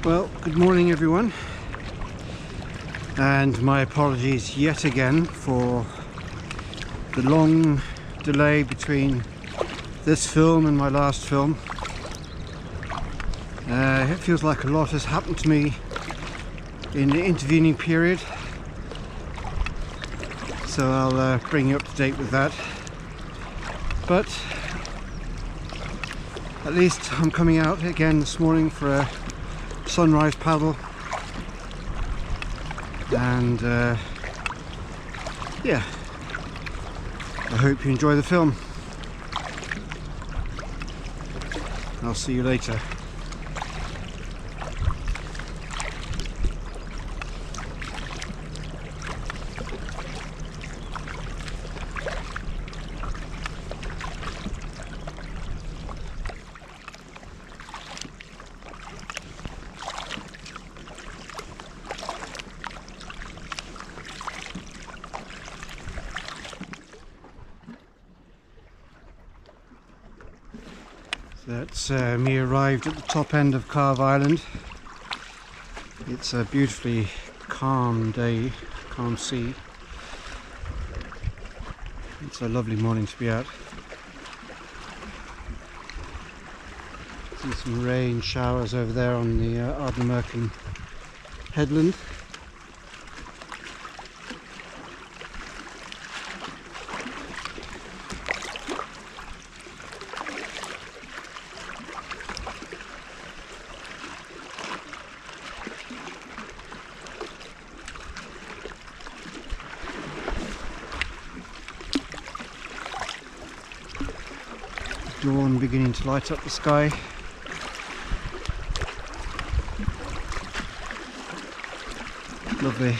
Well, good morning everyone, and my apologies yet again for the long delay between this film and my last film. It feels like a lot has happened to me in the intervening period, so I'll bring you up to date with that. But at least I'm coming out again this morning for a sunrise paddle, and yeah, I hope you enjoy the film. I'll see you later. That's me arrived at the top end of Carve Island. It's a beautifully calm day, calm sea. It's a lovely morning to be out. See some rain showers over there on the Ardnamurchan headland. Dawn beginning to light up the sky. Lovely.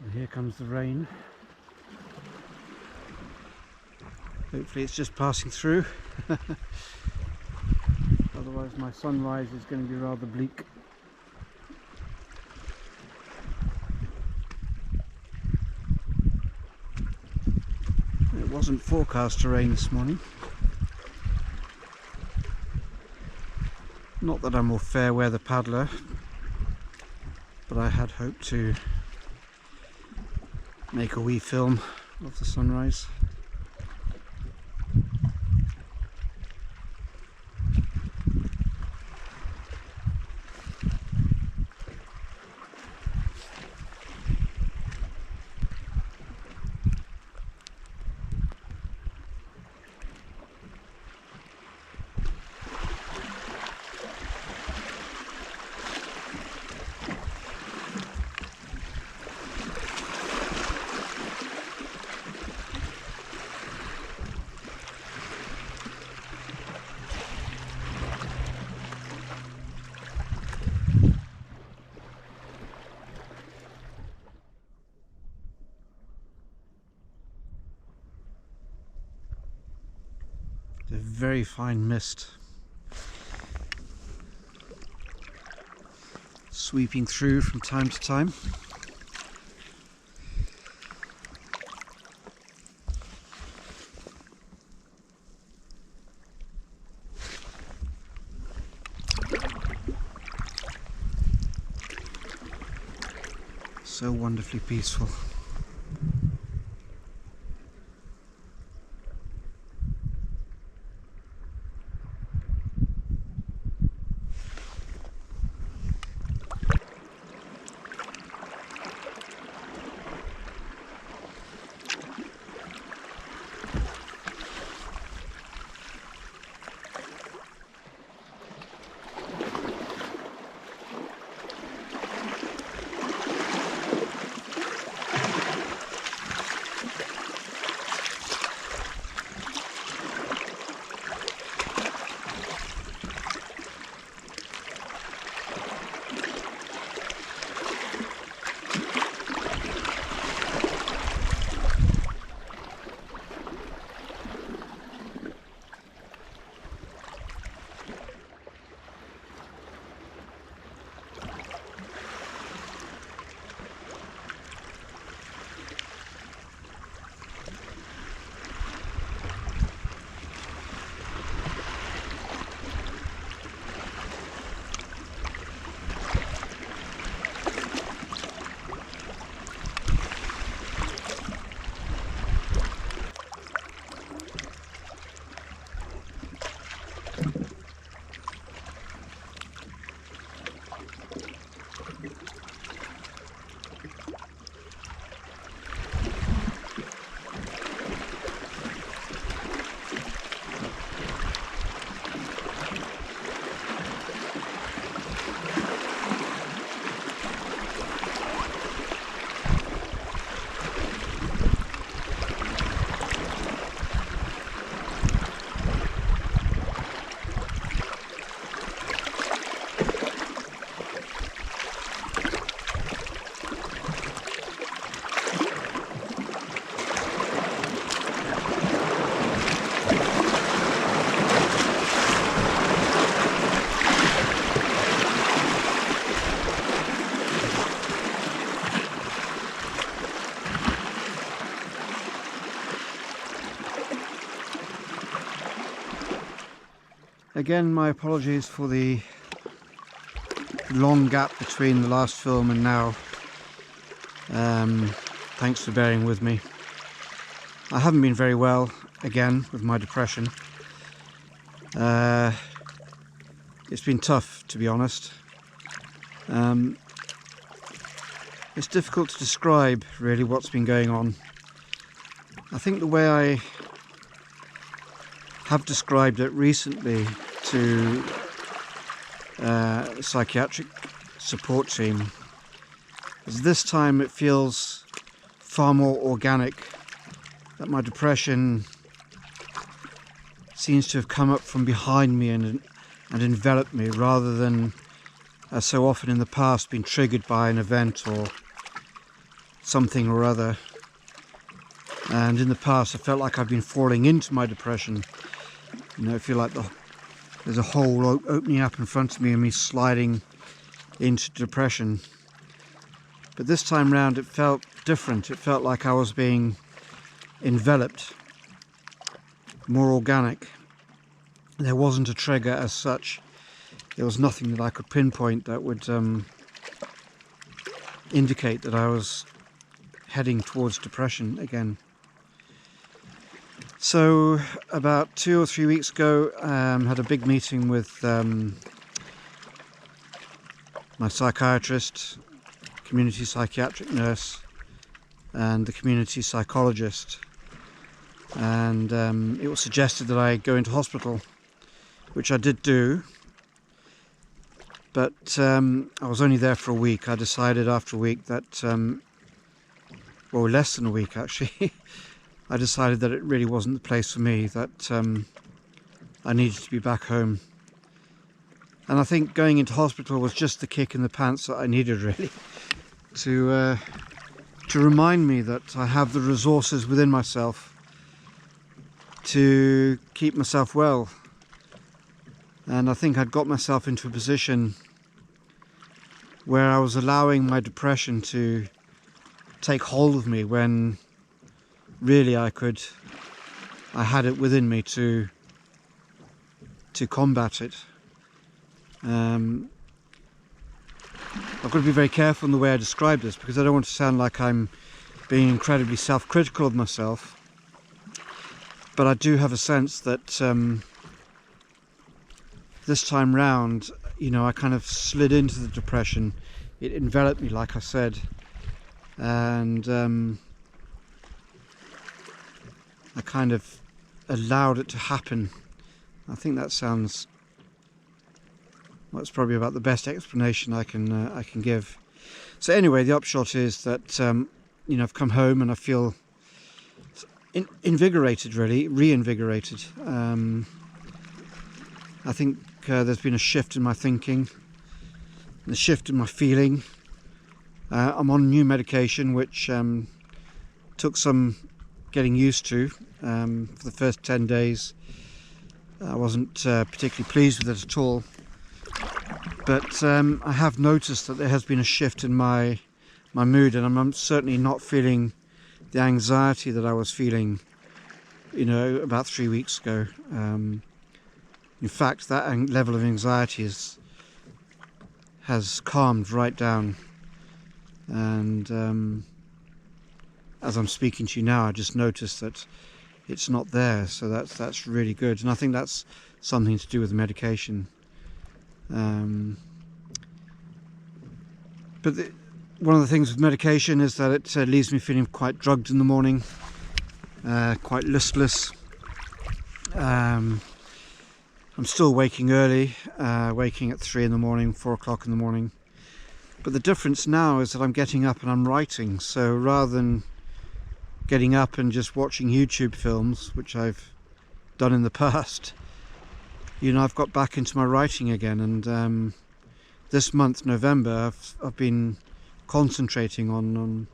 And here comes the rain. Hopefully it's just passing through. Otherwise my sunrise is going to be rather bleak. It wasn't forecast to rain this morning. Not that I'm a fair weather paddler, but I had hoped to make a wee film of the sunrise. A very fine mist sweeping through from time to time. So wonderfully peaceful. again, my apologies for the long gap between the last film and now. Thanks for bearing with me. I haven't been very well again with my depression. It's been tough, to be honest. It's difficult to describe really what's been going on. I think the way I have described it recently to a psychiatric support team is this time it feels far more organic, that my depression seems to have come up from behind me and enveloped me, rather than, as so often in the past, been triggered by an event or something or other. And in the past I felt like I've been falling into my depression. You know, I feel like there's a hole opening up in front of me and me sliding into depression. But this time round it felt different. It felt like I was being enveloped, more organic. There wasn't a trigger as such. There was nothing that I could pinpoint that would indicate that I was heading towards depression again. So about 2 or 3 weeks ago, had a big meeting with my psychiatrist, community psychiatric nurse, and the community psychologist, and it was suggested that I go into hospital, which I did do, but I was only there for a week. I decided after a week that, well, less than a week actually, I decided that it really wasn't the place for me, that I needed to be back home. And I think going into hospital was just the kick in the pants that I needed, really, to remind me that I have the resources within myself to keep myself well. And I think I'd got myself into a position where I was allowing my depression to take hold of me, when really I had it within me to combat it. I've got to be very careful in the way I describe this, because I don't want to sound like I'm being incredibly self-critical of myself, but I do have a sense that this time round, you know, I kind of slid into the depression. It enveloped me, like I said, and I kind of allowed it to happen. I think that sounds, well, it's probably about the best explanation I can give. So anyway, the upshot is that you know, I've come home and I feel invigorated, really, reinvigorated. I think there's been a shift in my thinking, a shift in my feeling. I'm on new medication, which took some getting used to. For the first 10 days I wasn't particularly pleased with it at all, but I have noticed that there has been a shift in my mood, and I'm certainly not feeling the anxiety that I was feeling, you know, about 3 weeks ago. In fact, that level of anxiety has calmed right down, and as I'm speaking to you now, I just noticed that it's not there, so that's really good, and I think that's something to do with the medication. But one of the things with medication is that it leaves me feeling quite drugged in the morning, quite listless. I'm still waking early, waking at 3 in the morning, 4 o'clock in the morning. But the difference now is that I'm getting up and I'm writing. So rather than getting up and just watching YouTube films, which I've done in the past, you know, I've got back into my writing again. And this month, November, I've been concentrating on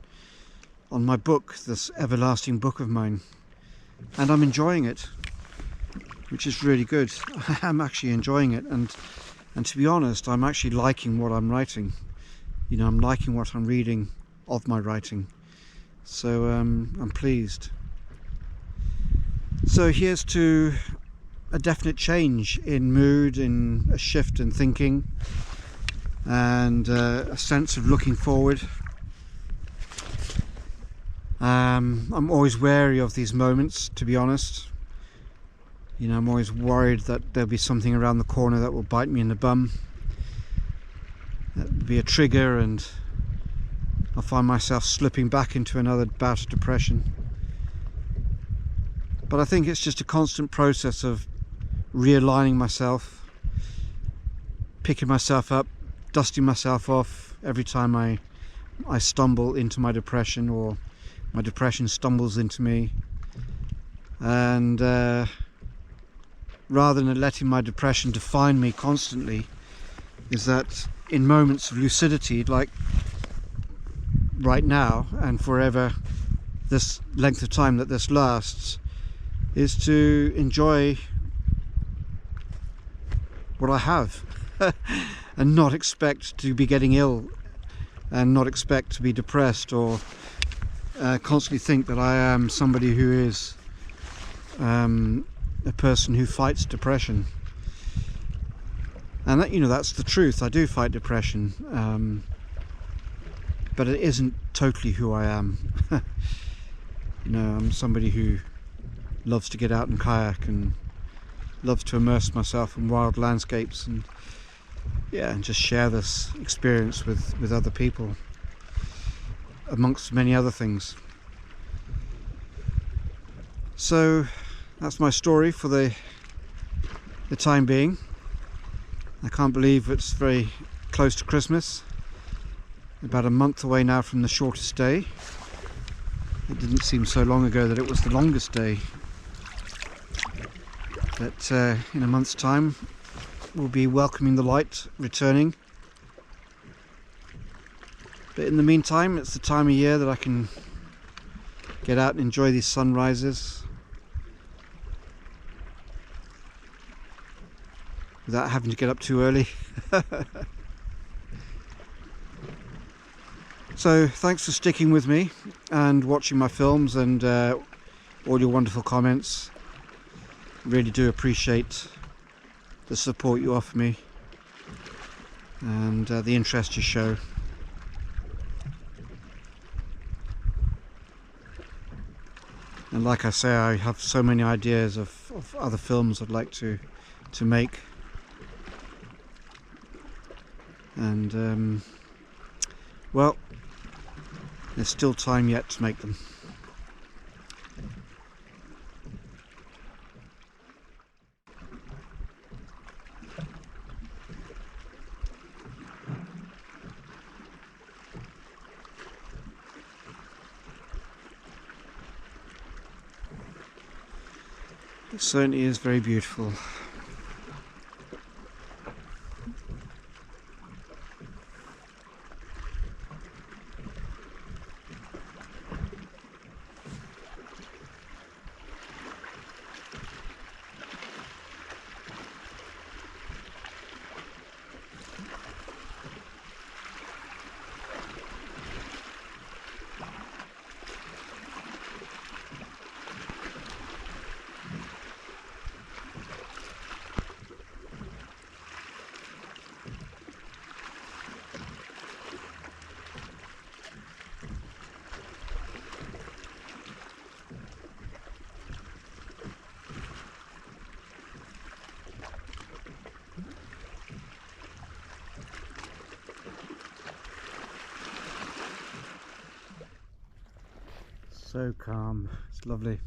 my book, this everlasting book of mine, and I'm enjoying it, which is really good. I am actually enjoying it, and to be honest, I'm actually liking what I'm writing. You know, I'm liking what I'm reading of my writing, so I'm pleased. So here's to a definite change in mood, in a shift in thinking, and a sense of looking forward. I'm always wary of these moments, to be honest. You know, I'm always worried that there'll be something around the corner that will bite me in the bum. That would be a trigger, and I'll find myself slipping back into another bout of depression. But I think it's just a constant process of realigning myself, picking myself up, dusting myself off every time I stumble into my depression, or my depression stumbles into me. And rather than letting my depression define me constantly, is that in moments of lucidity, like right now and forever, this length of time that this lasts, is to enjoy what I have and not expect to be getting ill, and not expect to be depressed, or constantly think that I am somebody who is a person who fights depression. And that, you know, that's the truth. I do fight depression, but it isn't totally who I am. You know, I'm somebody who loves to get out and kayak, and loves to immerse myself in wild landscapes, and yeah, and just share this experience with other people, amongst many other things. So that's my story for the time being. I can't believe it's very close to Christmas, about a month away now from the shortest day. It didn't seem so long ago that it was the longest day. But in a month's time we'll be welcoming the light returning. But in the meantime, it's the time of year that I can get out and enjoy these sunrises without having to get up too early. So thanks for sticking with me and watching my films, and all your wonderful comments. Really do appreciate the support you offer me, and the interest you show. And like I say, I have so many ideas of other films I'd like to make, and well, there's still time yet to make them. It certainly is very beautiful. So calm, it's lovely.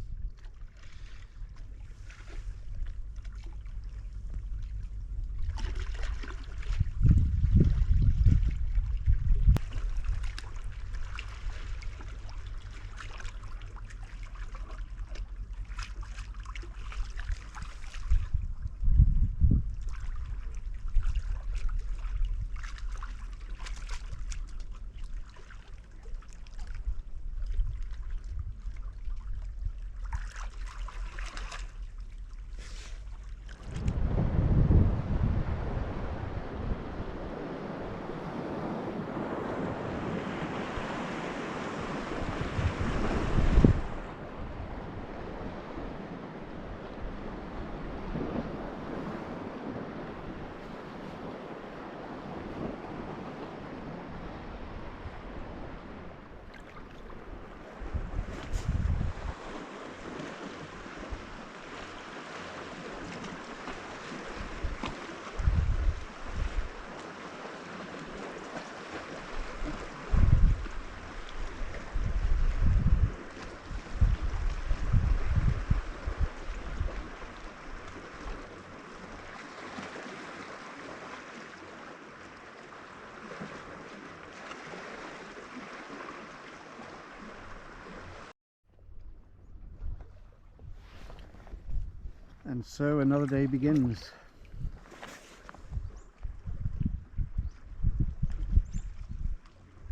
And so another day begins.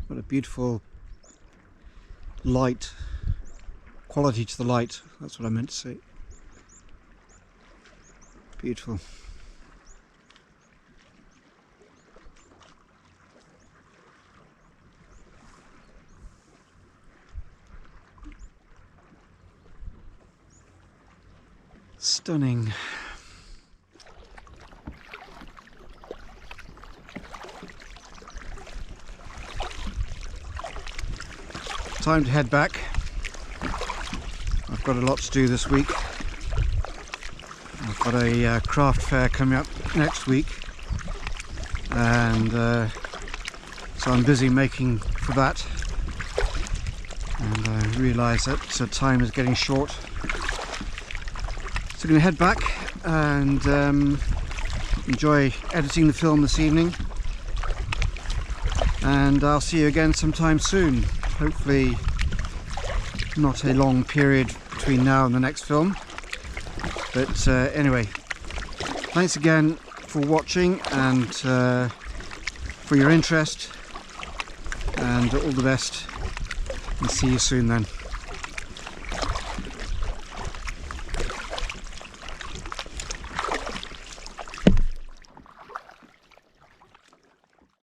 What a beautiful light, quality to the light, that's what I meant to say. Beautiful. Stunning. Time to head back. I've got a lot to do this week. I've got a craft fair coming up next week, and so I'm busy making for that, and I realise that time is getting short. So I'm going to head back and enjoy editing the film this evening, and I'll see you again sometime soon. Hopefully not a long period between now and the next film, but anyway, thanks again for watching and for your interest, and all the best, and see you soon then.